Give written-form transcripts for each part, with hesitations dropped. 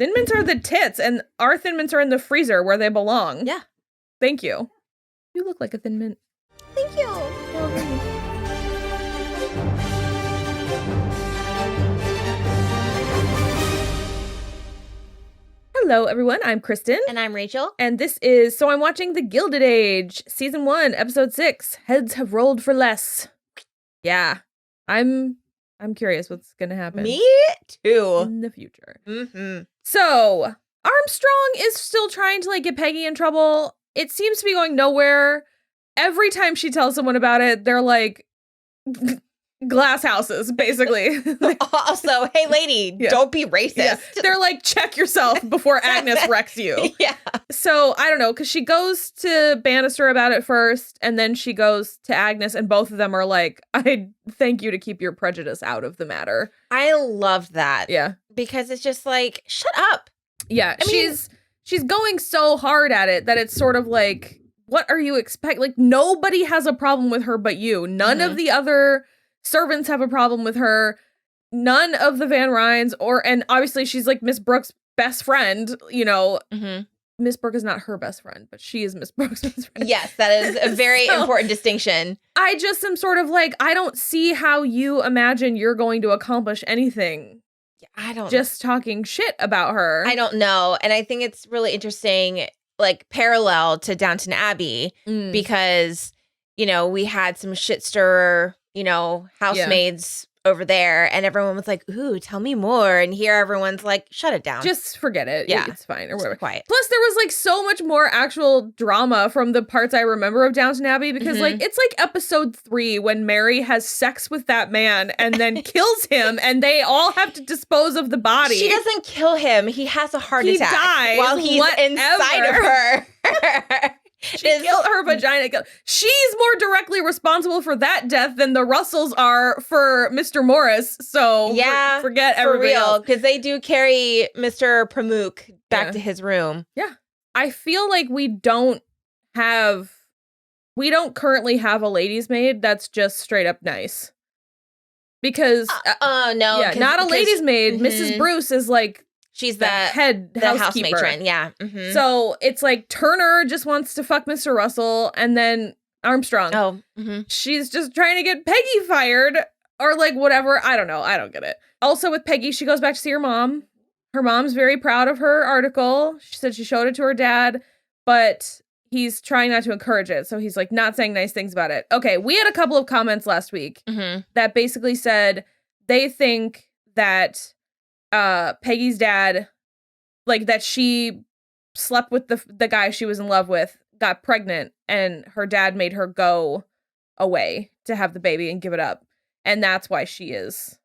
Thin Mints are the tits, and our Thin Mints are in the freezer where they belong. Yeah. Thank you. You look like a Thin Mint. Thank you. Hello, everyone. I'm Kristen. And I'm Rachel. And this is So I'm Watching The Gilded Age, Season 1, Episode 6, Heads Have Rolled for Less. Yeah. I'm curious what's going to happen. Me too. In the future. So, Armstrong is still trying to, like, get Peggy in trouble. It seems to be going nowhere. Every time she tells someone about it, they're like... glass houses, basically. Also, hey, lady, don't be racist. Yeah. They're like, check yourself before Agnes wrecks you. Yeah. So, I don't know, because she goes to Bannister about it first, and then she goes to Agnes, and both of them are like, I thank you to keep your prejudice out of the matter. I love that. Yeah. Because it's just like, shut up. Yeah, she's going so hard at it that it's sort of like, what are you expecting? Like, nobody has a problem with her but you. None of the other... servants have a problem with her. None of the Van Ryns and obviously she's like Miss Brooks' best friend, you know. Miss Brooke is not her best friend, but she is Miss Brooks' best friend. Yes, that is a very important distinction. I just am sort of like, I don't see how you imagine you're going to accomplish anything. I don't just talking shit about her. I don't know. And I think it's really interesting, like parallel to Downton Abbey, because, you know, we had some shit stirrer, you know, housemaids over there, and everyone was like, ooh, tell me more. And here everyone's like, shut it down. Just forget it. Yeah. It's fine, or whatever. Quiet. Plus, there was like so much more actual drama from the parts I remember of Downton Abbey, because like it's like episode 3 when Mary has sex with that man and then kills him, and they all have to dispose of the body. She doesn't kill him. He has a heart attack dies, while he's inside of her. She killed her vagina. She's more directly responsible for that death than the Russells are for Mr. Morris. So forget everybody else. Because they do carry Mr. Pamuk back to his room. Yeah. I feel like we don't currently have a lady's maid that's just straight up nice. Because not a lady's maid. Mrs. Bruce is like, she's the head house matron. Yeah. So it's like Turner just wants to fuck Mr. Russell, and then Armstrong. She's just trying to get Peggy fired or like whatever. I don't know. I don't get it. Also with Peggy, she goes back to see her mom. Her mom's very proud of her article. She said she showed it to her dad, but he's trying not to encourage it. So he's like not saying nice things about it. Okay. We had a couple of comments last week that basically said they think that Peggy's dad, like that she slept with the guy she was in love with, got pregnant, and her dad made her go away to have the baby and give it up. And that's why she is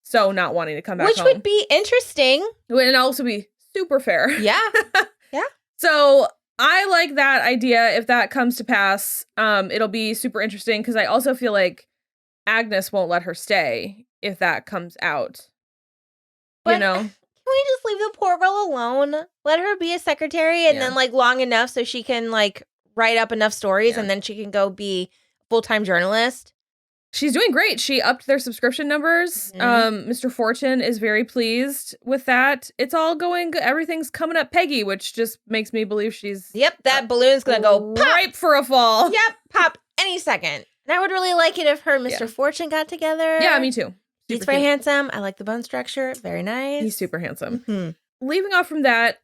so not wanting to come back home. Which would be interesting. And also be super fair. Yeah. Yeah. So I like that idea. If that comes to pass, it'll be super interesting, because I also feel like Agnes won't let her stay if that comes out. But you know, can we just leave the poor girl alone? Let her be a secretary, and then like long enough so she can like write up enough stories, and then she can go be a full-time journalist. She's doing great. She upped their subscription numbers. Mr. Fortune is very pleased with that. It's all going good. Everything's coming up Peggy, which just makes me believe she's... Yep, that balloon's gonna go pop. Ripe for a fall. Yep, pop any second. And I would really like it if her and Mr. Fortune got together. Yeah, me too. He's very handsome. I like the bone structure. Very nice. He's super handsome. Leaving off from that,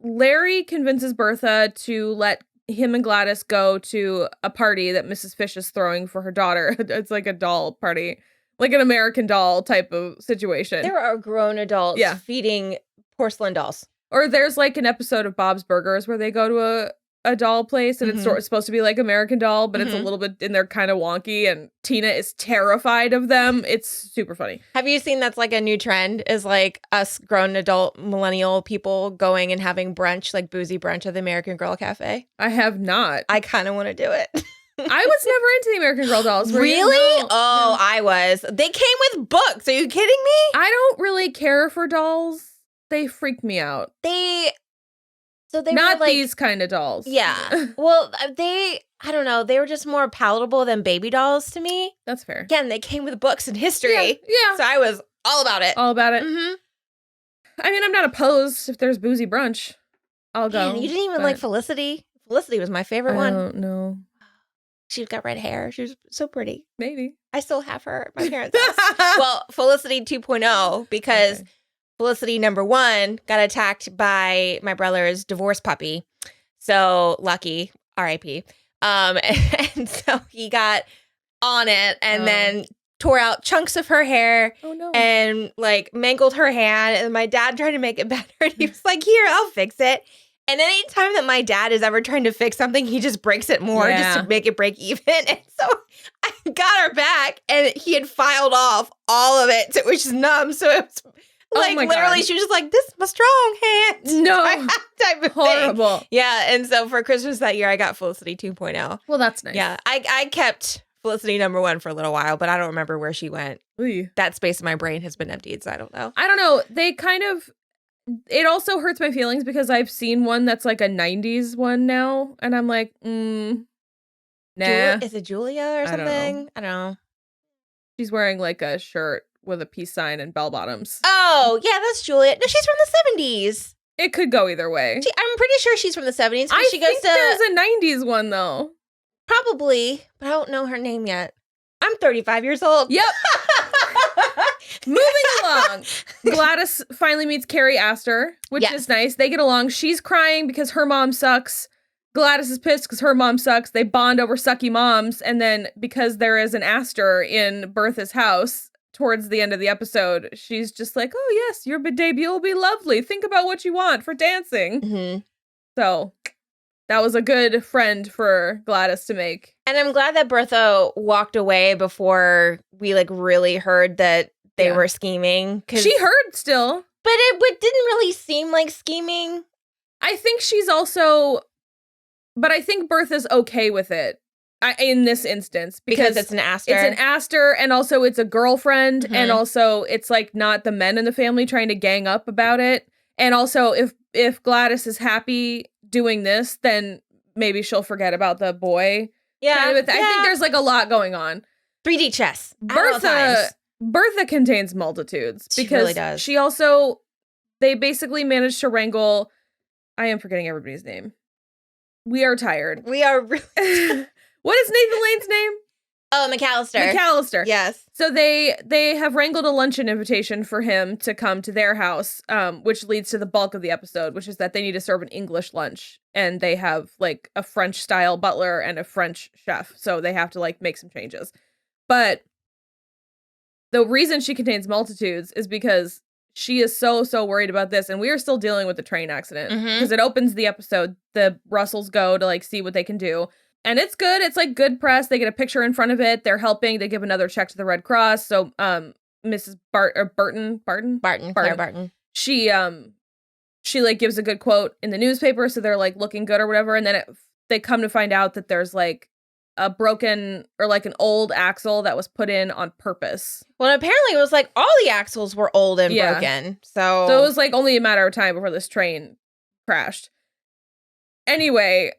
Larry convinces Bertha to let him and Gladys go to a party that Mrs. Fish is throwing for her daughter. It's like a doll party, like an American Doll type of situation. There are grown adults feeding porcelain dolls. Or there's like an episode of Bob's Burgers where they go to a doll place, and it's supposed to be like American Doll, but it's a little bit, and they're kind of wonky, and Tina is terrified of them. It's super funny. Have you seen that's like a new trend, is like us grown adult millennial people going and having brunch, like boozy brunch at the American Girl Cafe? I have not. I kind of want to do it. I was never into the American Girl dolls. Really? No, I was. They came with books. Are you kidding me? I don't really care for dolls. They freak me out. So they not were like, these kind of dolls. Yeah. Well, I don't know. They were just more palatable than baby dolls to me. That's fair. Again, they came with books and history. Yeah. So I was all about it. All about it. I mean, I'm not opposed if there's boozy brunch. I'll go. Man, you didn't even like Felicity? Felicity was my favorite one. I don't know. She's got red hair. She was so pretty. Maybe. I still have her at my parents' house. Well, Felicity 2.0, because Felicity number 1 got attacked by my brother's divorce puppy. So lucky, R.I.P. And so he got on it and then tore out chunks of her hair and like mangled her hand. And my dad tried to make it better. And he was like, here, I'll fix it. And any time that my dad is ever trying to fix something, he just breaks it more just to make it break even. And so I got her back and he had filed off all of it. So it was just numb. So it was like literally she was just like, this is my strong hand. No. Type of horrible. Thing. Yeah. And so for Christmas that year, I got Felicity 2.0. Well, that's nice. Yeah. I kept Felicity number 1 for a little while, but I don't remember where she went. Ooh. That space in my brain has been emptied, so I don't know. I don't know. They kind of... It also hurts my feelings because I've seen one that's like a 90s one now, and I'm like, nah. Is it Julia or something? I don't know. She's wearing like a shirt with a peace sign and bell bottoms. Oh, yeah, that's Julia. No, she's from the 70s. It could go either way. I'm pretty sure she's from the 70s. I think there's a 90s one, though. Probably, but I don't know her name yet. I'm 35 years old. Yep. Moving along. Gladys finally meets Carrie Astor, which is nice. They get along. She's crying because her mom sucks. Gladys is pissed because her mom sucks. They bond over sucky moms. And then because there is an Astor in Bertha's house towards the end of the episode, she's just like, oh, yes, your debut will be lovely. Think about what you want for dancing. Mm-hmm. So that was a good friend for Gladys to make. And I'm glad that Bertha walked away before we like really heard that they were scheming. She heard still. But it didn't really seem like scheming. I think she's also... But I think Bertha's okay with it in this instance. Because it's an Astor. It's an Astor, and also it's a girlfriend, and also it's like not the men in the family trying to gang up about it. And also if Gladys is happy doing this, then maybe she'll forget about the boy. Yeah. I think there's like a lot going on. 3D chess. Bertha contains multitudes. Because she really does. She also, they basically managed to wrangle, I am forgetting everybody's name. We are tired. We are really What is Nathan Lane's name? Oh, McAllister. Yes. So they have wrangled a luncheon invitation for him to come to their house, which leads to the bulk of the episode, which is that they need to serve an English lunch. And they have like a French style butler and a French chef. So they have to like make some changes. But the reason she contains multitudes is because she is so worried about this. And we are still dealing with the train accident because it opens the episode. The Russells go to like see what they can do. And it's good. It's like good press. They get a picture in front of it. They're helping. They give another check to the Red Cross. So Mrs. Claire Barton. She like gives a good quote in the newspaper. So they're like looking good or whatever. And then they come to find out that there's like a broken or like an old axle that was put in on purpose. Well, apparently it was like all the axles were old and broken. So it was like only a matter of time before this train crashed. Anyway,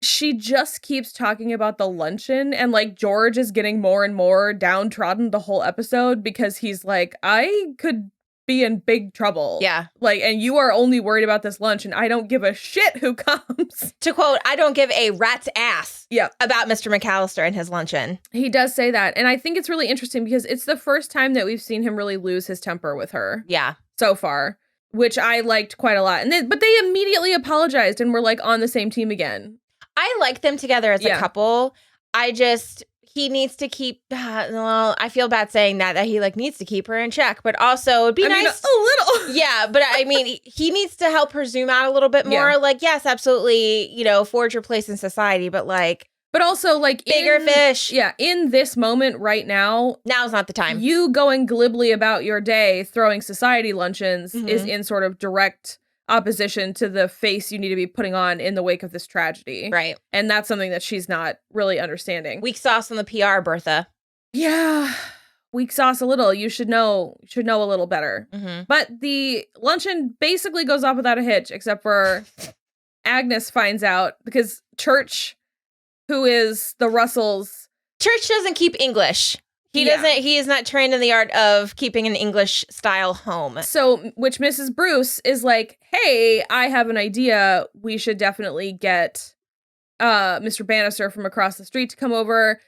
she just keeps talking about the luncheon, and like George is getting more and more downtrodden the whole episode because he's like, I could be in big trouble. Yeah. Like, and you are only worried about this lunch, and I don't give a shit who comes. To quote, I don't give a rat's ass about Mr. McAllister and his luncheon. He does say that. And I think it's really interesting because it's the first time that we've seen him really lose his temper with her. Yeah. So far, which I liked quite a lot. But they immediately apologized and were like on the same team again. I like them together as a couple. He needs to keep, well, I feel bad saying that he like needs to keep her in check, but also it'd be nice. A little. Yeah, but I mean, he needs to help her zoom out a little bit more. Yeah. Like, yes, absolutely, forge your place in society, but like. But also like. Bigger fish. Yeah, in this moment right now. Now's not the time. You going glibly about your day, throwing society luncheons is in sort of direct opposition to the face you need to be putting on in the wake of this tragedy. Right. And that's something that she's not really understanding. Weak sauce on the PR, Bertha. Yeah. Weak sauce a little. You should know a little better. But the luncheon basically goes off without a hitch, except for Agnes finds out because Church, who is the Russells. Church doesn't keep English. He is not trained in the art of keeping an English style home. So, which Mrs. Bruce is like, hey, I have an idea. We should definitely get Mr. Bannister from across the street to come over.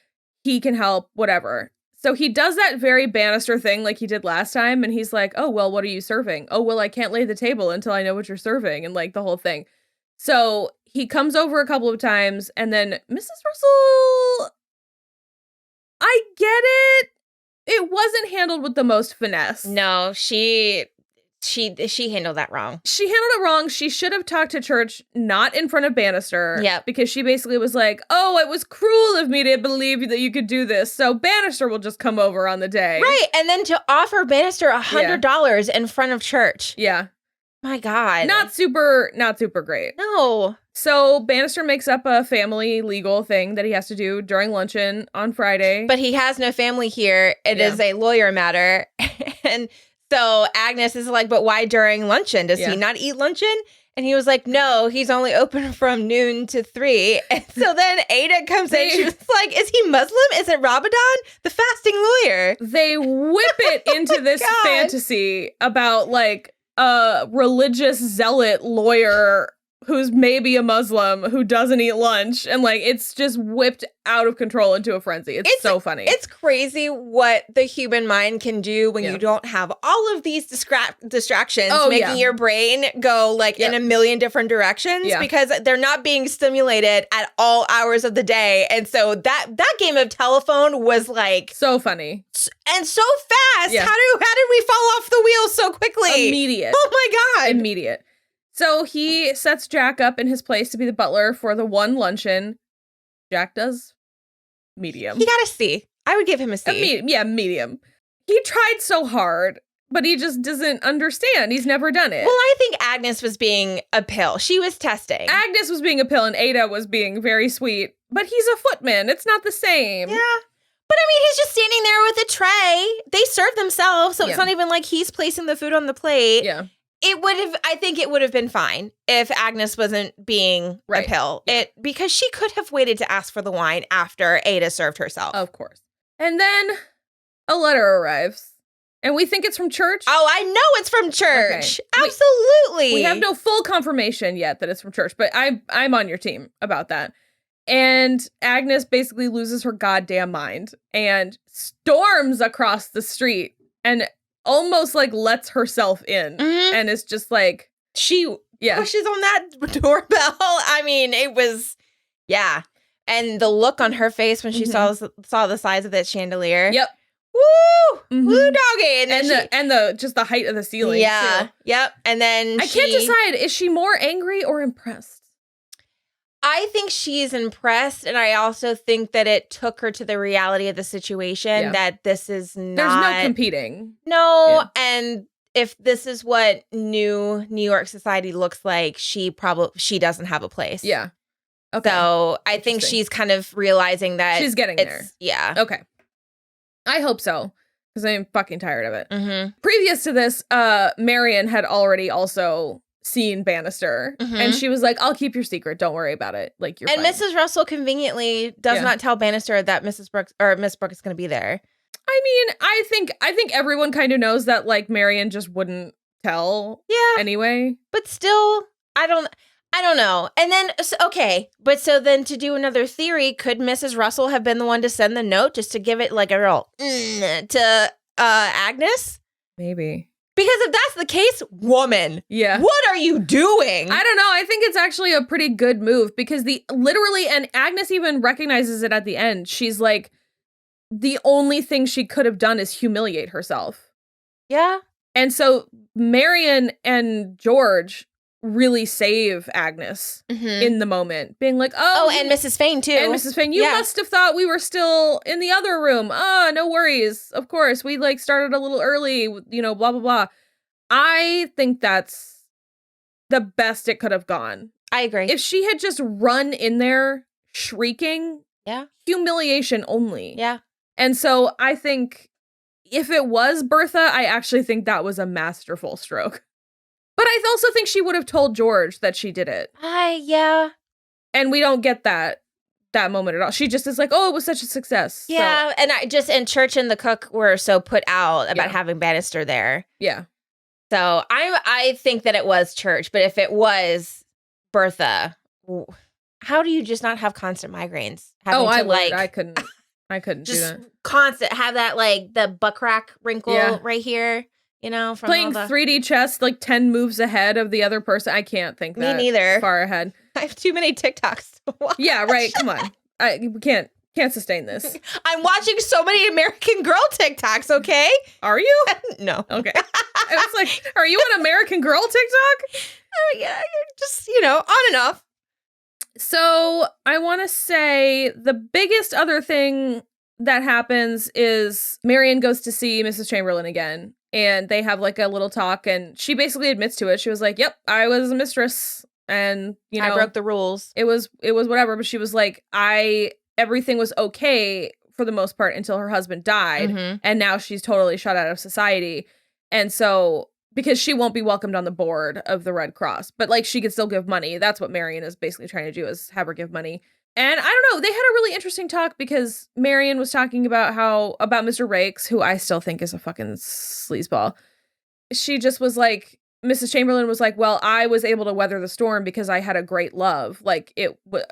He can help, whatever. So he does that very Bannister thing like he did last time. And he's like, oh, well, what are you serving? Oh, well, I can't lay the table until I know what you're serving. And like the whole thing. So he comes over a couple of times. And then Mrs. Russell, I get it. It wasn't handled with the most finesse. No, she handled that wrong. She handled it wrong. She should have talked to Church, not in front of Bannister. Yeah. Because she basically was like, oh, it was cruel of me to believe that you could do this. So Bannister will just come over on the day. Right. And then to offer Bannister $100 in front of Church. Yeah. My God. Not super great. No. So Bannister makes up a family legal thing that he has to do during luncheon on Friday. But he has no family here. It is a lawyer matter. And so Agnes is like, but why during luncheon? Does he not eat luncheon? And he was like, no, he's only open from noon to 3. And so then Ada comes in. She was like, is he Muslim? Is it Ramadan? The fasting lawyer. They whip it into this fantasy about like a religious zealot lawyer who's maybe a Muslim who doesn't eat lunch. And like, it's just whipped out of control into a frenzy. It's so funny. It's crazy what the human mind can do when you don't have all of these distractions making your brain go like in a million different directions because they're not being stimulated at all hours of the day. And so that game of telephone was like so funny and so fast. How did we fall off the wheel so quickly? Immediate. Oh my God. Immediate. So he sets Jack up in his place to be the butler for the one luncheon. Jack does medium. He got a C. I would give him a C. Medium. He tried so hard, but he just doesn't understand. He's never done it. Well, I think Agnes was being a pill. She was testing. Agnes was being a pill and Ada was being very sweet. But he's a footman. It's not the same. Yeah. But I mean, he's just standing there with a tray. They serve themselves, so it's not even like he's placing the food on the plate. Yeah. I think it would have been fine if Agnes wasn't being a pill. Because she could have waited to ask for the wine after Ada served herself. Of course. And then a letter arrives. And we think it's from Church. Oh, I know it's from Church. Okay. Absolutely. We have no full confirmation yet that it's from Church, but I'm on your team about that. And Agnes basically loses her goddamn mind and storms across the street and almost like lets herself in and is just like she pushes on that doorbell. I mean, it was and the look on her face when she saw the size of that chandelier. Yep. Woo! Woo doggy. And the just the height of the ceiling. Yeah. Too. Yep. And then I can't decide, is she more angry or impressed? I think she's impressed, and I also think that it took her to the reality of the situation that this is not... There's no competing. No, and if this is what new New York society looks like, she doesn't have a place. Yeah. Okay. So I think she's kind of realizing that... She's getting there. Yeah. Okay. I hope so, because I'm fucking tired of it. Mm-hmm. Previous to this, Marian had already also... seen Bannister and she was like, I'll keep your secret, don't worry about it, like you're fine. Mrs. Russell conveniently does not tell Bannister that Miss Brooks is going to be there. I mean, I think everyone kind of knows that like Marian just wouldn't tell anyway, but still I don't know. And then so then to do another theory, could Mrs. Russell have been the one to send the note just to give it like a real to Agnes? Maybe. Because if that's the case, woman, what are you doing? I don't know. I think it's actually a pretty good move because and Agnes even recognizes it at the end. She's like, the only thing she could have done is humiliate herself. Yeah. And so Marian and George really save Agnes in the moment, being like, and Mrs. Fane too. And Mrs. Fane, you must have thought we were still in the other room. No worries. Of course, we like started a little early, blah, blah, blah. I think that's the best it could have gone. I agree. If she had just run in there shrieking, humiliation only. Yeah. And so I think if it was Bertha, I actually think that was a masterful stroke. But I also think she would have told George that she did it. Yeah. And we don't get that that moment at all. She just is like, oh, it was such a success. Yeah, so. and Church and the cook were so put out about having Bannister there. Yeah. So I think that it was Church, but if it was Bertha, how do you just not have constant migraines? I couldn't just do that. Constant, have that like the butt crack wrinkle right here, you know, from playing 3D chess like 10 moves ahead of the other person. I can't think that Me neither. far ahead. I have too many TikToks to watch. Yeah, right. Come on. We can't sustain this. I'm watching so many American Girl TikToks, okay? Are you? No. Okay. I was like, are you an American Girl TikTok? Oh, yeah. Just, on and off. So I want to say the biggest other thing that happens is Marian goes to see Mrs. Chamberlain again, and they have like a little talk, and she basically admits to it. She was like, yep, I was a mistress, and I broke the rules. It was whatever, but she was like, everything was okay for the most part until her husband died, and now she's totally shut out of society. And so, because she won't be welcomed on the board of the Red Cross, but like she could still give money. That's what Marian is basically trying to do, is have her give money. And I don't know, they had a really interesting talk because Marian was talking about about Mr. Rakes, who I still think is a fucking sleazeball. She just was like, Mrs. Chamberlain was like, well, I was able to weather the storm because I had a great love. Like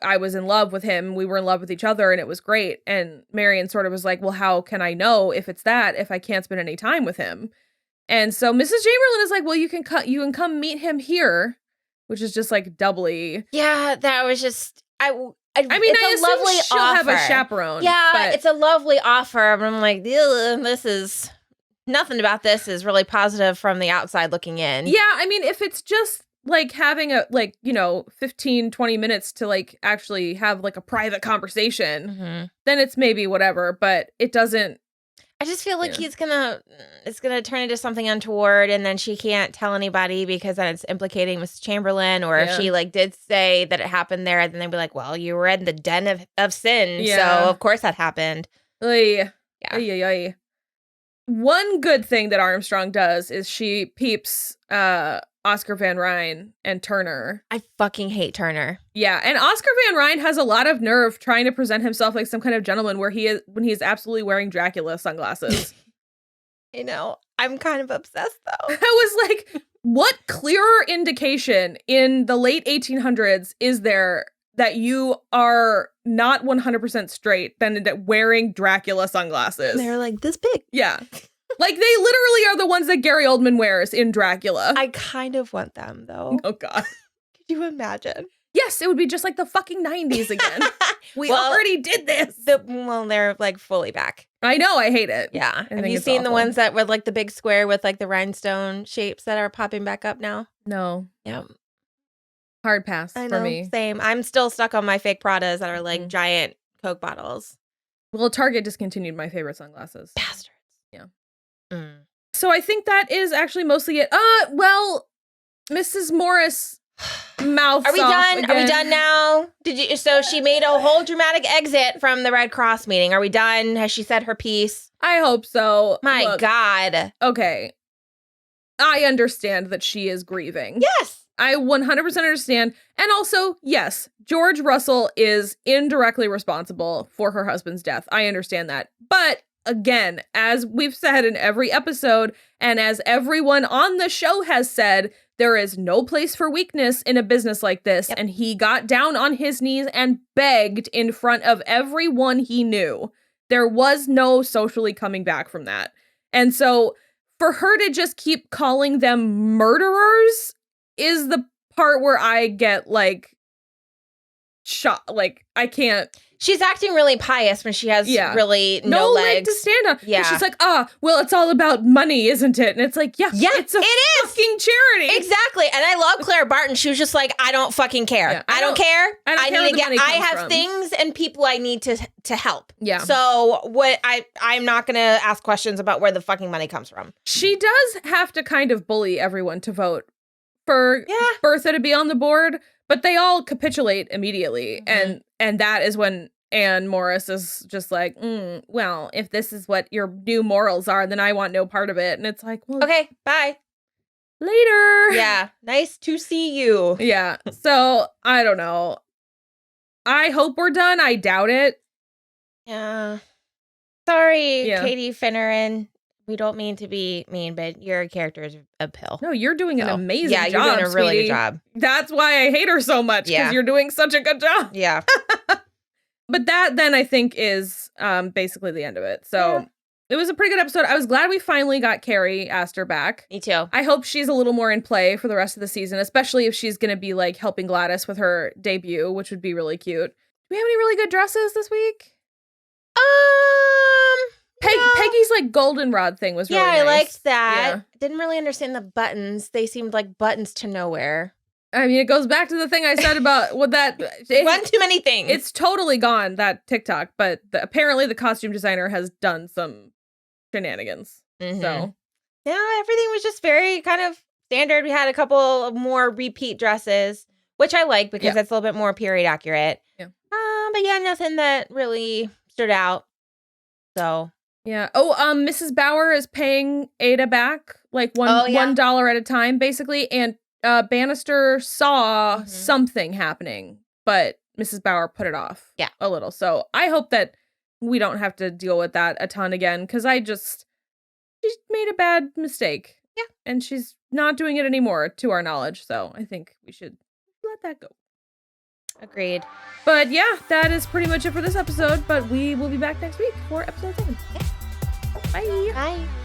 I was in love with him. We were in love with each other and it was great. And Marian sort of was like, well, how can I know if it's that, if I can't spend any time with him? And so Mrs. Chamberlain is like, well, you can come meet him here, which is just like doubly. Yeah, that was just, I mean, it's a lovely she'll offer. Have a chaperone. Yeah, but it's a lovely offer. But I'm like, this is, nothing about this is really positive from the outside looking in. Yeah, I mean, if it's just like having 15, 20 minutes to like actually have like a private conversation, then it's maybe whatever, but it doesn't. I just feel like it's gonna turn into something untoward, and then she can't tell anybody because then it's implicating Mrs. Chamberlain. Or if she like did say that it happened there, then they'd be like, "Well, you were in the den of sin, so of course that happened." Yeah. One good thing that Armstrong does is she peeps Oscar Van Ryn and Turner. I fucking hate Turner. Yeah, and Oscar Van Ryn has a lot of nerve trying to present himself like some kind of gentleman when he's absolutely wearing Dracula sunglasses. I know. I'm kind of obsessed though. I was like, what clearer indication in the late 1800s is there that you are not 100% straight than wearing Dracula sunglasses? They're like this big. Yeah. Like, they literally are the ones that Gary Oldman wears in Dracula. I kind of want them, though. Oh, God. Could you imagine? Yes, it would be just like the fucking 90s again. We already did this. They're, like, fully back. I know, I hate it. Yeah. Have you seen the ones that were, like, the big square with, like, the rhinestone shapes that are popping back up now? No. Yeah. Hard pass for me. Same. I'm still stuck on my fake Pradas that are, like, giant Coke bottles. Well, Target discontinued my favorite sunglasses. Bastards. Yeah. So I think that is actually mostly it. Well, Mrs. Morris mouths Are we done? again. Are we done now? So she made a whole dramatic exit from the Red Cross meeting. Are we done? Has she said her piece? I hope so. My God. Okay. I understand that she is grieving. Yes. I 100% understand. And also, yes, George Russell is indirectly responsible for her husband's death. I understand that. But again, as we've said in every episode, and as everyone on the show has said, there is no place for weakness in a business like this. Yep. And he got down on his knees and begged in front of everyone he knew. There was no socially coming back from that. And so for her to just keep calling them murderers is the part where I get like shot. Like, I can't. She's acting really pious when she has really no legs. Leg to stand on. Yeah. And she's like, well, it's all about money, isn't it? And it's like, it's a fucking charity. Exactly. And I love Clara Barton. She was just like, I don't fucking care. Yeah, I don't care. I have things and people I need to help. Yeah. So I'm not going to ask questions about where the fucking money comes from. She does have to kind of bully everyone to vote for Bertha to be on the board, but they all capitulate immediately. And that is when Anne Morris is just like, well, if this is what your new morals are, then I want no part of it. And it's like, well, okay, bye. Later. Yeah. Nice to see you. Yeah. So I don't know. I hope we're done. I doubt it. Yeah. Sorry, Katie Finneran. We don't mean to be mean, but your character is a pill. No, you're doing an amazing job. Yeah, you're doing a really good job. That's why I hate her so much, because you're doing such a good job. Yeah. But that then I think is basically the end of it. So it was a pretty good episode. I was glad we finally got Carrie Astor back. Me too. I hope she's a little more in play for the rest of the season, especially if she's going to be like helping Gladys with her debut, which would be really cute. Do we have any really good dresses this week? Peggy's like goldenrod thing was really nice. I liked that. Yeah. Didn't really understand the buttons. They seemed like buttons to nowhere. I mean, it goes back to the thing I said about what that... One too many things. It's totally gone, that TikTok, but apparently the costume designer has done some shenanigans. Mm-hmm. So... Yeah, everything was just very kind of standard. We had a couple of more repeat dresses, which I like because that's a little bit more period accurate. Yeah. But yeah, nothing that really stood out. So... Yeah. Oh, Mrs. Bauer is paying Ada back like $1 at a time, basically. And Bannister saw something happening, but Mrs. Bauer put it off a little. So I hope that we don't have to deal with that a ton again, because she made a bad mistake. Yeah. And she's not doing it anymore, to our knowledge. So I think we should let that go. Agreed. But yeah, that is pretty much it for this episode. But we will be back next week for episode 7. Yeah. Bye. Bye.